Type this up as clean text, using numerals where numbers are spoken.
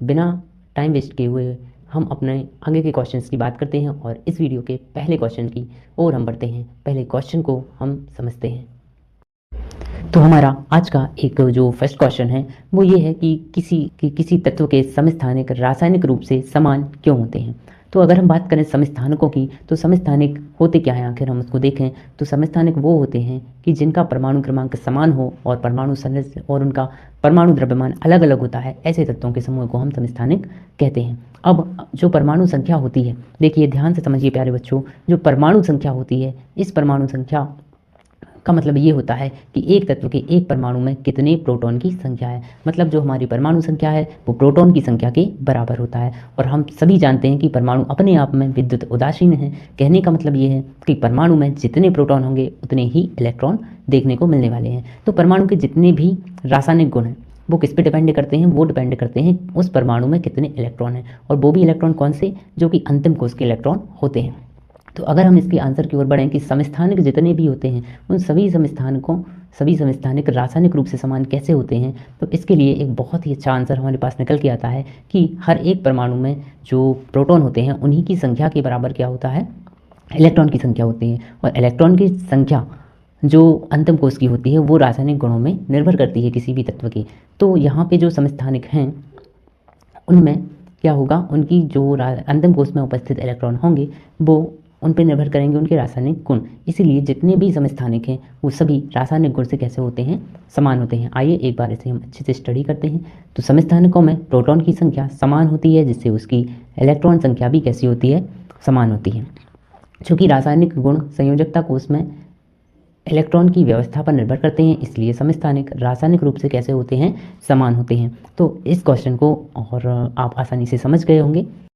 बिना time waste किए हुए हम अपने आगे के क्वेश्चंस की बात करते हैं और इस वीडियो के पहले क्वेश्चन की ओर हम बढ़ते हैं। पहले क्वेश्चन को हम समझते हैं। तो हमारा आज का एक जो फर्स्ट क्वेश्चन है वो ये है कि किसी तत्व के समस्थानिक रासायनिक रूप से समान क्यों होते हैं। तो अगर हम बात करें समस्थानिकों की, तो समस्थानिक होते क्या हैं, आखिर हम उसको देखें तो समस्थानिक वो होते हैं कि जिनका परमाणु क्रमांक समान हो और परमाणु संरचना और उनका परमाणु द्रव्यमान अलग अलग होता है, ऐसे तत्वों के समूह को हम समस्थानिक कहते हैं। अब जो परमाणु संख्या होती है, देखिए ध्यान से समझिए प्यारे बच्चों, जो परमाणु संख्या होती है, इस परमाणु संख्या का मतलब ये होता है कि एक तत्व के एक परमाणु में कितने प्रोटॉन की संख्या है। मतलब जो हमारी परमाणु संख्या है वो प्रोटॉन की संख्या के बराबर होता है। और हम सभी जानते हैं कि परमाणु अपने आप में विद्युत उदासीन है। कहने का मतलब ये है कि परमाणु में जितने प्रोटॉन होंगे उतने ही इलेक्ट्रॉन देखने को मिलने वाले हैं। तो परमाणु के जितने भी रासायनिक गुण हैं वो किस पे डिपेंड करते हैं, वो डिपेंड करते हैं उस परमाणु में कितने इलेक्ट्रॉन हैं, और वो भी इलेक्ट्रॉन कौन से, जो कि अंतिम कोष के इलेक्ट्रॉन होते हैं। तो अगर हम इसके आंसर की ओर बढ़ें कि समस्थानिक जितने भी होते हैं उन सभी समस्थानिक रासायनिक रूप से समान कैसे होते हैं, तो इसके लिए एक बहुत ही अच्छा आंसर हमारे पास निकल के आता है कि हर एक परमाणु में जो प्रोटॉन होते हैं उन्हीं की संख्या के बराबर क्या होता है, इलेक्ट्रॉन की संख्या होती है। और इलेक्ट्रॉन की संख्या जो अंतिम कोष की होती है वो रासायनिक गुणों में निर्भर करती है किसी भी तत्व की। तो यहाँ पे जो समस्थानिक हैं उनमें क्या होगा, उनकी जो अंतिम कोष में उपस्थित इलेक्ट्रॉन होंगे वो उन पर निर्भर करेंगे उनके रासायनिक गुण। इसीलिए जितने भी समस्थानिक हैं वो सभी रासायनिक गुण से कैसे होते हैं, समान होते हैं। आइए एक बार इसे हम अच्छे से स्टडी करते हैं। तो समस्थानिकों में प्रोटॉन की संख्या समान होती है, जिससे उसकी इलेक्ट्रॉन संख्या भी कैसी होती है, समान होती है। चूँकि रासायनिक गुण संयोजकता कोष में इलेक्ट्रॉन की व्यवस्था पर निर्भर करते हैं, इसलिए समस्थानिक रासायनिक रूप से कैसे होते हैं, समान होते हैं। तो इस क्वेश्चन को और आप आसानी से समझ गए होंगे।